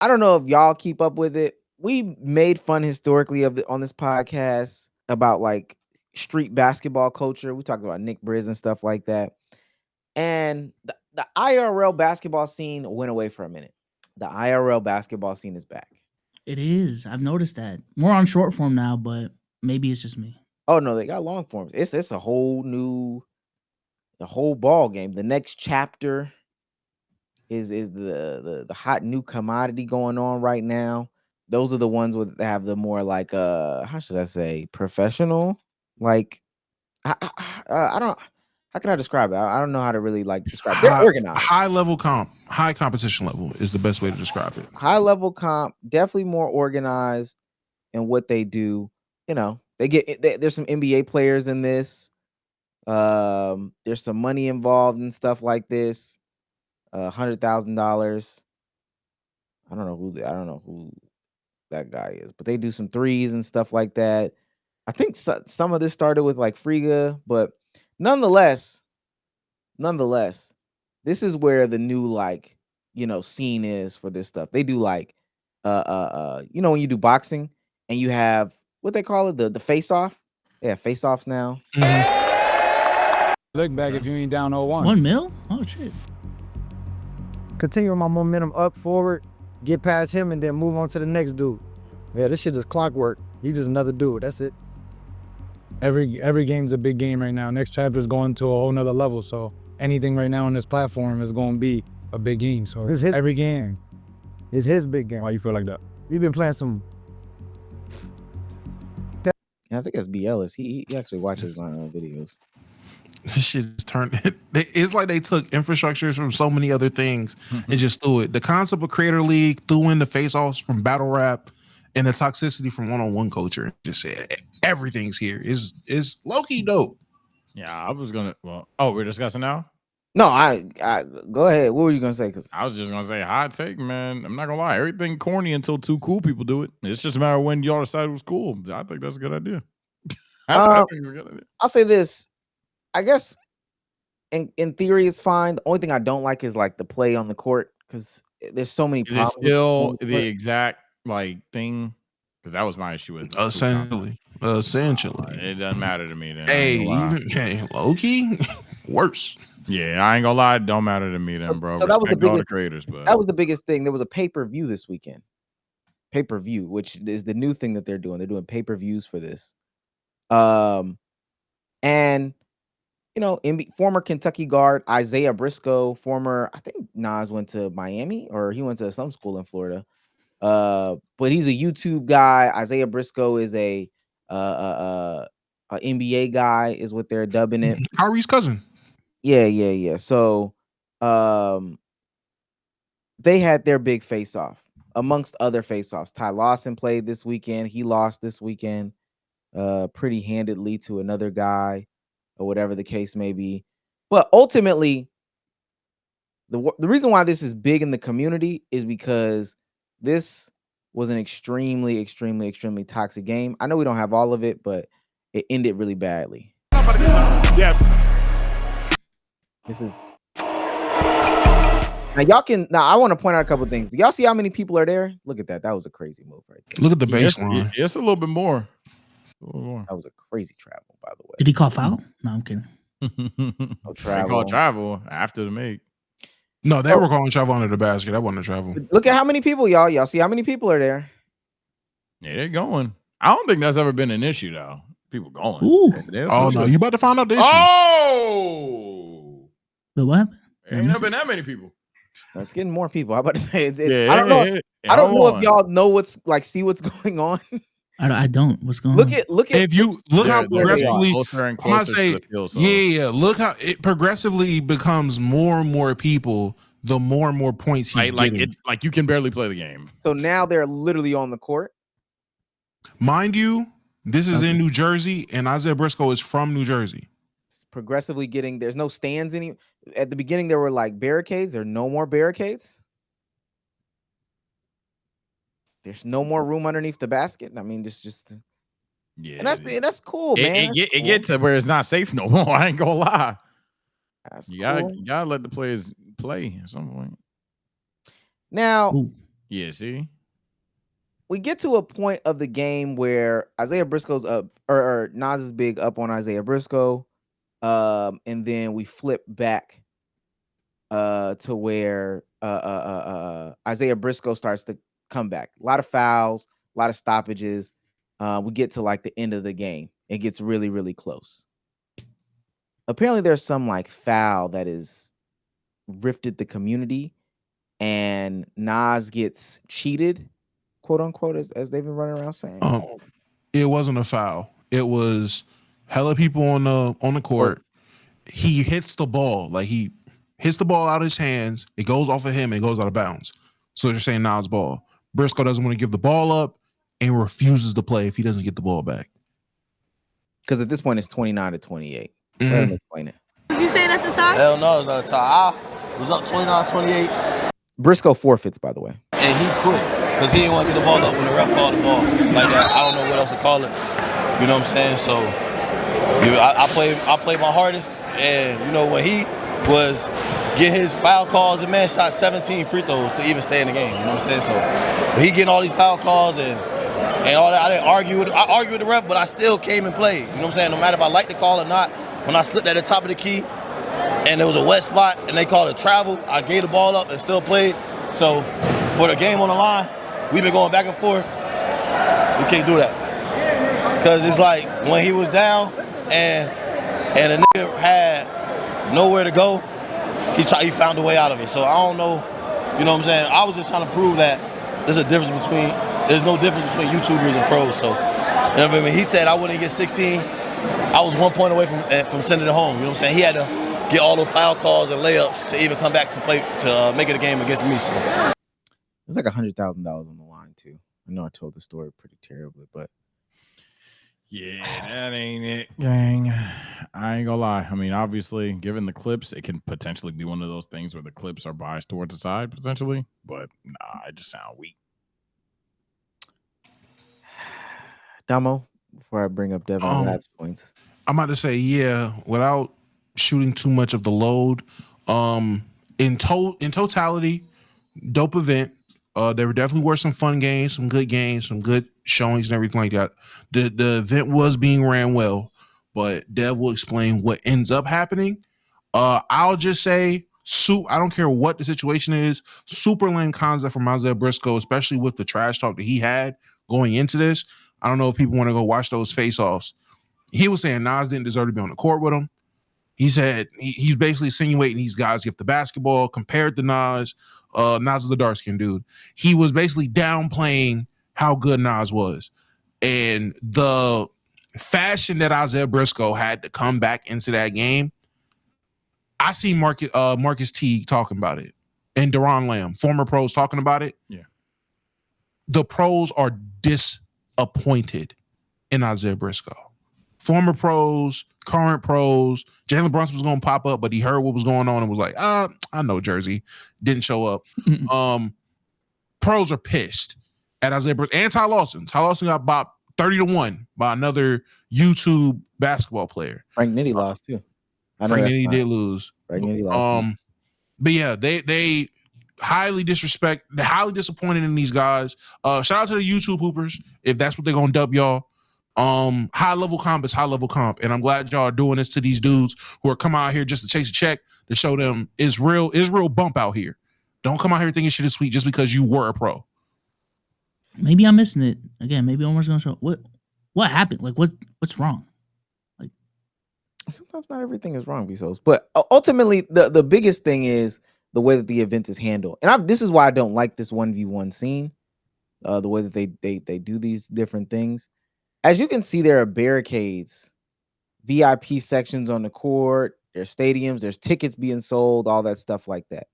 I don't know if y'all keep up with it. We made fun historically on this podcast about like street basketball culture. We talked about Nick Briz and stuff like that. And the IRL basketball scene went away for a minute. The IRL basketball scene is back. It is. I've noticed that. More on short form now, but maybe it's just me. Oh no, they got long forms. It's a whole new, the whole ball game. The next chapter is the hot new commodity going on right now. Those are the ones that have the more like how should I say, professional, like I don't, how can I describe it? I don't know how to really like describe it. They're organized. High competition level is the best way to describe it. High level comp, definitely more organized in what they do. You know, there's some NBA players in this. There's some money involved and stuff like this. $100,000. I don't know who that guy is, but they do some threes and stuff like that. I think some of this started with like Friga, but nonetheless, this is where the new like, you know, scene is for this stuff. They do like you know, when you do boxing and you have what they call it, the face off. Yeah, face offs now. Look back if you ain't down 0-1. 1 mil? Oh shit. Continue my momentum up forward, get past him, and then move on to the next dude. Yeah, this shit is clockwork. He's just another dude. That's it. Every game's a big game right now. Next chapter's going to a whole nother level. So anything right now on this platform is going to be a big game. So every game is his big game. Why you feel like that? He's been playing some. Yeah, I think that's B. Ellis. He actually watches my videos. This shit is turned. It's like they took infrastructures from so many other things and just threw it. The concept of Creator League, threw in the face-offs from battle rap, and the toxicity from one-on-one culture. Just said everything's here. Is low-key dope. Yeah, I was gonna. Well, oh, we're discussing now. No, I go ahead. What were you gonna say? Cause I was just gonna say hot take, man. I'm not gonna lie. Everything corny until two cool people do it. It's just a matter of when y'all decide it was cool. I think that's a good idea. I think it's a good idea. I'll say this. I guess in theory it's fine. The only thing I don't like is like the play on the court because there's so many problems. Is it still the exact like thing? Because that was my issue with essentially. It doesn't matter to me then. Hey, low-key, worse. Yeah, I ain't gonna lie, it don't matter to me then, bro. So that was the biggest, all the creators, but that was the biggest thing. There was a pay-per-view this weekend. Pay-per-view, which is the new thing that they're doing. They're doing pay-per-views for this. And you know, former Kentucky guard Isaiah Briscoe, I think Nas went to Miami or he went to some school in Florida. But he's a YouTube guy. Isaiah Briscoe is a NBA guy, is what they're dubbing it. Kyrie's cousin. Yeah. So, they had their big face-off amongst other face-offs. Ty Lawson played this weekend. He lost this weekend, pretty handedly to another guy, or whatever the case may be. But ultimately, the reason why this is big in the community is because this was an extremely toxic game. I know we don't have all of it, but it ended really badly. Yeah. This is now I want to point out a couple of things. Do y'all see how many people are there? Look at that. That was a crazy move right there. Look at the baseline. It's a little bit more. That was a crazy travel, by the way. Did he call foul? No, I'm kidding. No travel. They called travel after the make. No, they were calling travel under the basket. That wasn't a travel. Look at how many people, y'all. Y'all see how many people are there? Yeah, they're going. I don't think that's ever been an issue, though. People going. Ooh. Oh, no. You about to find out the issue. Oh! But what happened? Ain't never been that many people. It's getting more people. I'm about to say it's Yeah, I don't know. yeah, I don't know if y'all know see what's going on. I don't. What's going Look on? at if you look how progressively closer and I'm gonna closer say to the field, so. yeah. Look how it progressively becomes more and more people. The more and more points he's getting. It's like you can barely play the game. So now they're literally on the court. Mind you, this is in New Jersey, and Isaiah Briscoe is from New Jersey. It's progressively getting. There's no stands at the beginning. There were like barricades. There are no more barricades. There's no more room underneath the basket. I mean, just yeah, and that's cool, man. It gets to where it's not safe no more. I ain't gonna lie. That's you cool. gotta let the players play at some point. Now, Yeah, see? We get to a point of the game where Isaiah Briscoe's up, or Nas is big up on Isaiah Briscoe. And then we flip back to where Isaiah Briscoe starts to come back. A lot of fouls, a lot of stoppages. We get to like the end of the game. It gets really, really close. Apparently there's some like foul that is rifted the community, and Nas gets cheated, quote unquote, as they've been running around saying. It wasn't a foul. It was hella people on the court. He hits the ball, like he hits the ball out of his hands. It goes off of him and it goes out of bounds. So they're saying Nas ball. Briscoe doesn't want to give the ball up and refuses to play if he doesn't get the ball back. Because at this point it's 29-28. Let him explain it. Did you say that's a tie? Hell no, it's not a tie. I was up 29-28. Briscoe forfeits, by the way. And he quit because he didn't want to get the ball up when the ref called the ball like that. I don't know what else to call it. You know what I'm saying? So I played my hardest. And, you know, when he was getting his foul calls, the man shot 17 free throws to even stay in the game. You know what I'm saying? So when he getting all these foul calls and all that, I argued with the ref, but I still came and played. You know what I'm saying? No matter if I liked the call or not, when I slipped at the top of the key and there was a wet spot and they called it travel, I gave the ball up and still played. So for the game on the line, we've been going back and forth. We can't do that. Because it's like when he was down and the nigga had nowhere to go, he found a way out of it. So I don't know, you know what I'm saying? I was just trying to prove that there's no difference between YouTubers and pros. So, you know what I mean? He said I wouldn't get 16. I was 1 point away from sending it home. You know what I'm saying? He had to get all those foul calls and layups to even come back to play to make it a game against me. So it's like $100,000 on the line too. I know I told the story pretty terribly, but yeah, that ain't it, gang. I ain't gonna lie. I mean, obviously, given the clips, it can potentially be one of those things where the clips are biased towards the side, potentially. But nah, I just sound weak. Damo, before I bring up Devin Lab's points, I'm about to say, yeah, without shooting too much of the load, in totality, dope event. There definitely were some fun games, some good games, some good showings and everything like that. The event was being ran well, but Dev will explain what ends up happening. I'll just say, I don't care what the situation is, super lame concept from Isaiah Briscoe, especially with the trash talk that he had going into this. I don't know if people want to go watch those face-offs. He was saying Nas didn't deserve to be on the court with him. He said he's basically insinuating these guys get the basketball, compared to Nas. Nas is the dark-skinned dude. He was basically downplaying how good Nas was. And the fashion that Isaiah Briscoe had to come back into that game, I see Marcus Teague talking about it and Deron Lamb, former pros, talking about it. Yeah. The pros are disappointed in Isaiah Briscoe. Former pros, current pros. Jalen Brunson was going to pop up, but he heard what was going on and was like, I know Jersey. Didn't show up. Pros are pissed at Isaiah Briscoe and Ty Lawson. Ty Lawson got bopped 30-1 by another YouTube basketball player. Frank Nitti lost too. Frank Nitti did lose. Frank Nitti lost. But yeah, they highly disappointed in these guys. Shout out to the YouTube hoopers, if that's what they're gonna dub y'all. High level comp is high level comp, and I'm glad y'all are doing this to these dudes who are coming out here just to chase a check, to show them is real bump out here. Don't come out here thinking shit is sweet just because you were a pro. Maybe I'm missing it again. Maybe Omar's gonna show what happened. Like what's wrong? Like sometimes not everything is wrong, Bezos. But ultimately, the biggest thing is the way that the event is handled, and this is why I don't like this 1v1 scene. The way that they do these different things. As you can see, there are barricades, VIP sections on the court, there's stadiums, there's tickets being sold, all that stuff like that.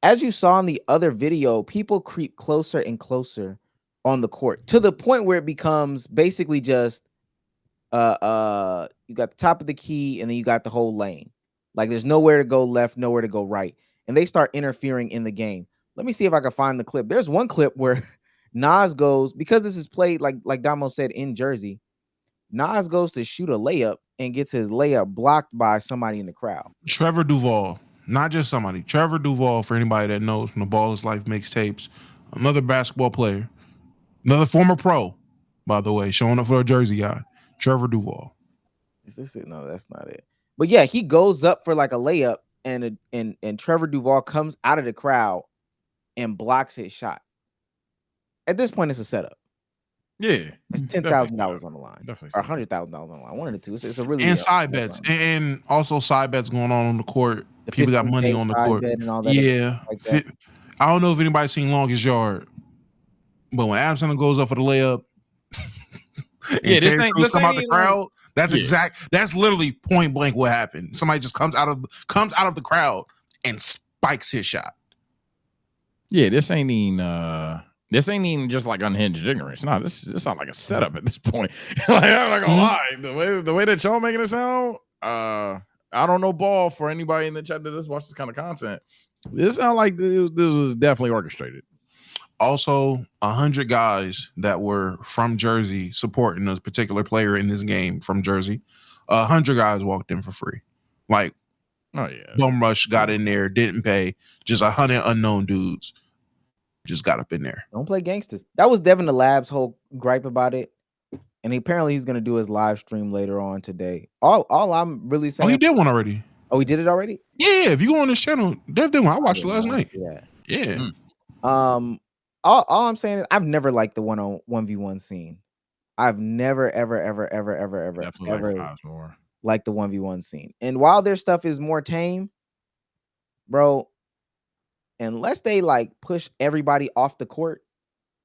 As you saw in the other video, people creep closer and closer on the court to the point where it becomes basically just you got the top of the key and then you got the whole lane. Like there's nowhere to go left, nowhere to go right. And they start interfering in the game. Let me see if I can find the clip. There's one clip where Nas goes, because this is played like Damo said in Jersey, Nas goes to shoot a layup and gets his layup blocked by somebody in the crowd. Trevor Duvall. not just somebody. Trevor Duvall, for anybody that knows from the Ball is Life mixtapes, another basketball player, another former pro, by the way, showing up for a Jersey guy. Trevor Duvall. Is this it? No, that's not it. But yeah, he goes up for like a layup, and Trevor Duvall comes out of the crowd and blocks his shot. At this point, it's a setup. Yeah, It's $10,000 on the line, Definitely or $100,000 on the line. One of the two. It's a really And side bets, and also side bets going on the court. The People got money 15K on the side court. bet and all that Yeah, like that. I don't know if anybody's seen Longest Yard, but when Adam Sandler goes up for the layup, and Yeah, this Terry ain't- Crews this come out the ain't like- crowd, that's Yeah. that's literally point blank what happened. Somebody just comes out of the crowd and spikes his shot. Yeah, this ain't even just like unhinged ignorance. No, this sounds like a setup at this point. Like, I'm not gonna lie, the way that y'all making it sound, I don't know ball for anybody in the chat that just watch this kind of content. This sound like this was definitely orchestrated. Also, 100 guys that were from Jersey supporting a particular player in this game from Jersey. 100 guys walked in for free. Like, Oh yeah, Bum Rush got in there, didn't pay. Just 100 unknown dudes just got up in there. Don't play gangsters. That was Devin the Lab's whole gripe about it, and apparently he's gonna do his live stream later on today. All I'm really saying. Oh, he did one already. Oh, he did it already. Yeah, if you go on this channel, Dev did one. I watched it didn't last know. night. Yeah. Yeah. All I'm saying is I've never liked the 1v1 scene. I've never ever definitely like fives more. liked the 1v1 scene. And while their stuff is more tame, bro, unless they like push everybody off the court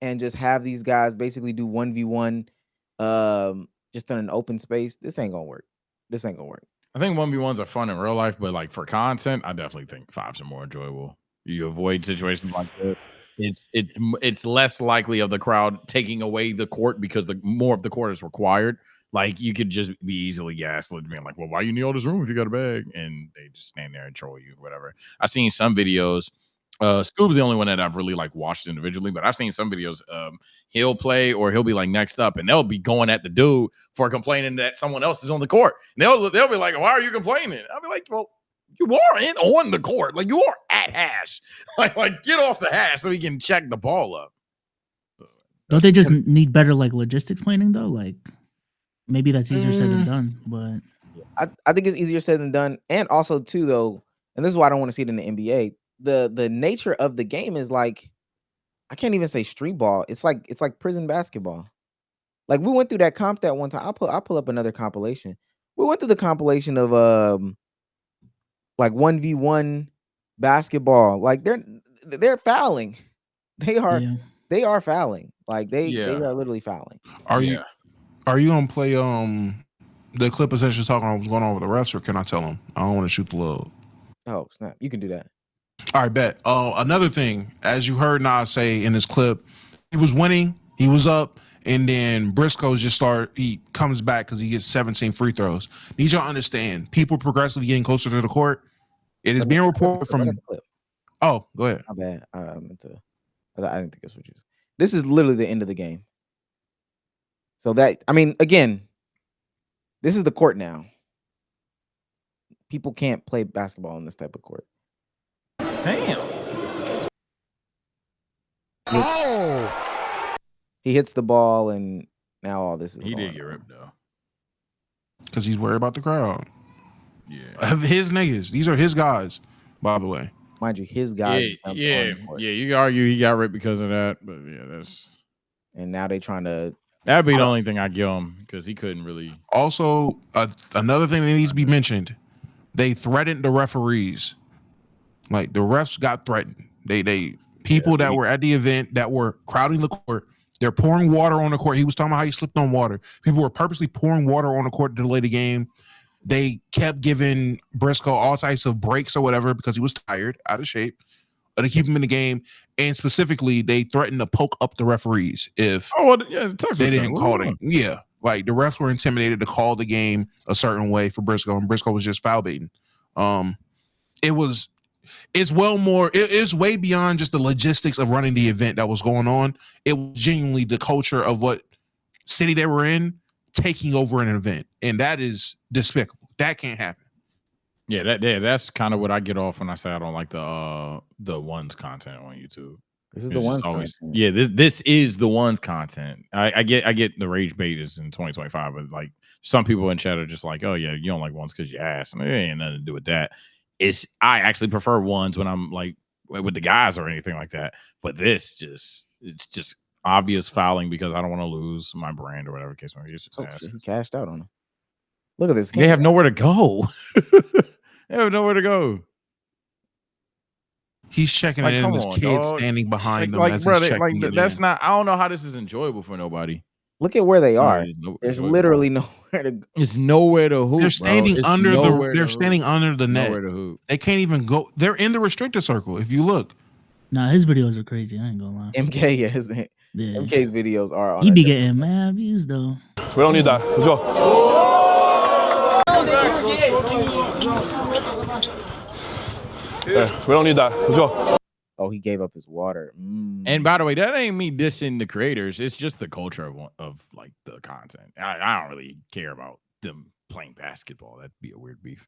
and just have these guys basically do 1v1 just in an open space, this ain't gonna work. I think 1v1s are fun in real life, but like for content, I definitely think fives are more enjoyable. You avoid situations like this. It's less likely of the crowd taking away the court because the more of the court is required. Like you could just be easily gaslit, being like, "Well, why you need all this room if you got a bag?" And they just stand there and troll you, whatever. I've seen some videos. Scoob's the only one that I've really like watched individually, but I've seen some videos. He'll play or he'll be like next up, and they'll be going at the dude for complaining that someone else is on the court. And they'll be like, "Why are you complaining?" I'll be like, "Well, you aren't on the court. Like you are at hash. Like get off the hash so he can check the ball up." Don't they just need better like logistics planning though? Like maybe that's easier said than done, but I think it's easier said than done. And also too though, and this is why I don't want to see it in the NBA. The nature of the game is like, I can't even say street ball. It's like prison basketball. Like we went through that comp that one time. I'll pull up another compilation. We went through the compilation of like 1v1 basketball. Like they're fouling. They are fouling. Like they are literally fouling. Are you gonna play the clip essentially talking about what's going on with the refs, or can I tell them? I don't want to shoot the load. Oh snap! You can do that. All right, bet. Another thing, as you heard Nas say in this clip, he was winning, he was up, and then Briscoe he comes back because he gets 17 free throws. Need y'all understand, people progressively getting closer to the court. It is being reported from. Oh, go ahead. My bad. I didn't think that's what you. This is literally the end of the game. So again, this is the court now. People can't play basketball in this type of court. Damn. He hits the ball, and now all this is. He did get ripped though, because he's worried about the crowd. Yeah, his niggas. These are his guys, by the way. Mind you, his guy. Yeah. You can argue he got ripped because of that, but yeah, that's. And now they trying to. That'd be the only thing I give him because he couldn't really. Also, another thing that needs to be mentioned: they threatened the referees. Like the refs got threatened. People that were at the event that were crowding the court. They're pouring water on the court. He was talking about how he slipped on water. People were purposely pouring water on the court to delay the game. They kept giving Briscoe all types of breaks or whatever because he was tired, out of shape, to keep him in the game. And specifically, they threatened to poke up the referees if they didn't call it. Yeah, like the refs were intimidated to call the game a certain way for Briscoe, and Briscoe was just foul baiting. It's way beyond just the logistics of running the event that was going on. It was genuinely the culture of what city they were in taking over an event, and that is despicable. That can't happen. Yeah, that's kind of what I get off when I say I don't like the ones content on YouTube. This is It's the just ones always content. yeah. This is the ones content. I get the rage bait is in 2025, but like some people in chat are just like, oh yeah, you don't like ones because you ass, and it ain't nothing to do with that. I actually prefer ones when I'm like with the guys or anything like that. But it's just obvious fouling because I don't want to lose my brand or whatever case may be. It's just Oh, ass. shit, he cashed out on him. Look at this. They have nowhere to go. They have nowhere to go. He's checking Like, it in. come This on, kid dog. standing behind him Like, as bro, he's checking it that's in. not. I don't know how this is enjoyable for nobody. Look at where they are. There's enjoyable. literally nowhere to go. It's nowhere to hoop. They're standing bro. It's under nowhere they're to standing hoop. under the net. Nowhere to hoop. They can't even go. They're in the restricted circle. If you look, Nah, his videos are crazy. I ain't gonna lie. MK, yes. Yeah. MK's videos are on. He be getting mad views though. We don't need that. Let's go. Yeah, we don't need that. Let's go. Oh, he gave up his water. And by the way, that ain't me dissing the creators. It's just the culture of like the content. I don't really care about them playing basketball. That'd be a weird beef.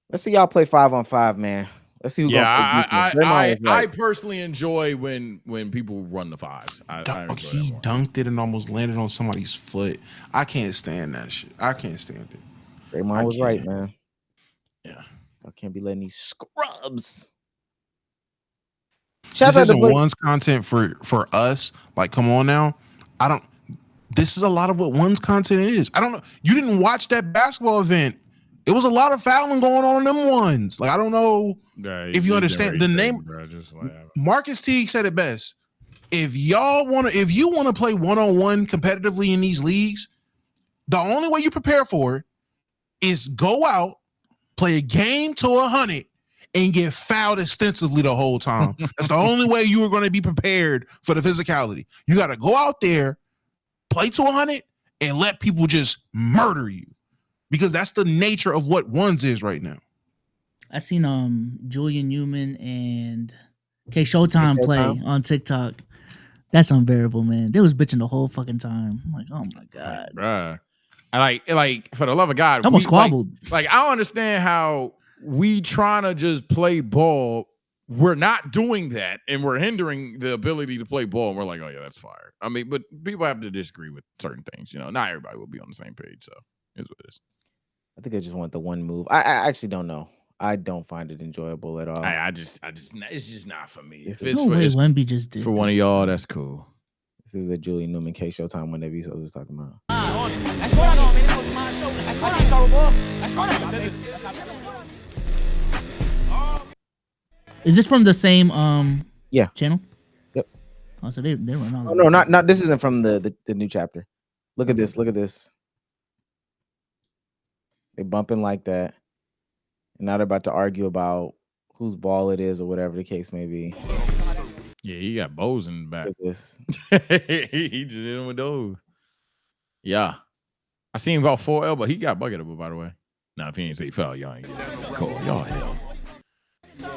Let's see y'all play 5-on-5, man. Let's see who. I personally enjoy when people run the fives. I enjoy he that dunked it and almost landed on somebody's foot. I can't stand that shit. I can't stand it. Draymond was right, man. Yeah, I can't be letting these scrubs. This isn't one's content for us. Like, come on now. This is a lot of what one's content is. I don't know. You didn't watch that basketball event. It was a lot of fouling going on in them ones. Like, I don't know if you understand the name. Marcus Teague said it best. If you want to play one-on-one competitively in these leagues, the only way you prepare for it is go out, play a game to 100, and get fouled extensively the whole time. That's the only way you are going to be prepared for the physicality. You got to go out there, play to 100, and let people just murder you. Because that's the nature of what ones is right now. I seen Julian Newman and K Showtime play on TikTok. That's unbearable, man. They was bitching the whole fucking time. I'm like, oh my god, bruh. I like for the love of God, I almost squabbled. Like I don't understand how we trying to just play ball. We're not doing that, and we're hindering the ability to play ball. And we're like, oh yeah, that's fire. I mean, but people have to disagree with certain things. You know, not everybody will be on the same page. So it's what it is. I think I just want the one move. I actually don't know. I don't find it enjoyable at all. I just, it's just not for me. If no way Wemby just did for one of y'all, that's cool. This is the Julian Newman K Showtime one that we was talking about. Is this from the same channel? Yep. Oh, so they run all. Oh no, not this isn't from the new chapter. Look at this. Look at this. They bumping like that. And now they're about to argue about whose ball it is or whatever the case may be. Yeah, he got bows in the back. Look at this. He just hit him with those. Yeah. I seen him go 4L, but he got bucketable, by the way. Now, if he ain't say foul, y'all ain't get it. Cool. Y'all hell. Look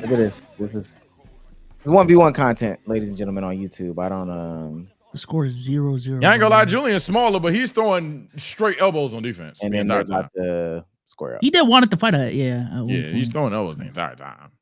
at this. This is 1v1 content, ladies and gentlemen, on YouTube. I don't The score is 0-0. Yeah, I ain't gonna lie, Julian's smaller, but he's throwing straight elbows on defense. and the then they're entire about time. to square up. He did want it to fight at Yeah, he's throwing elbows the entire time.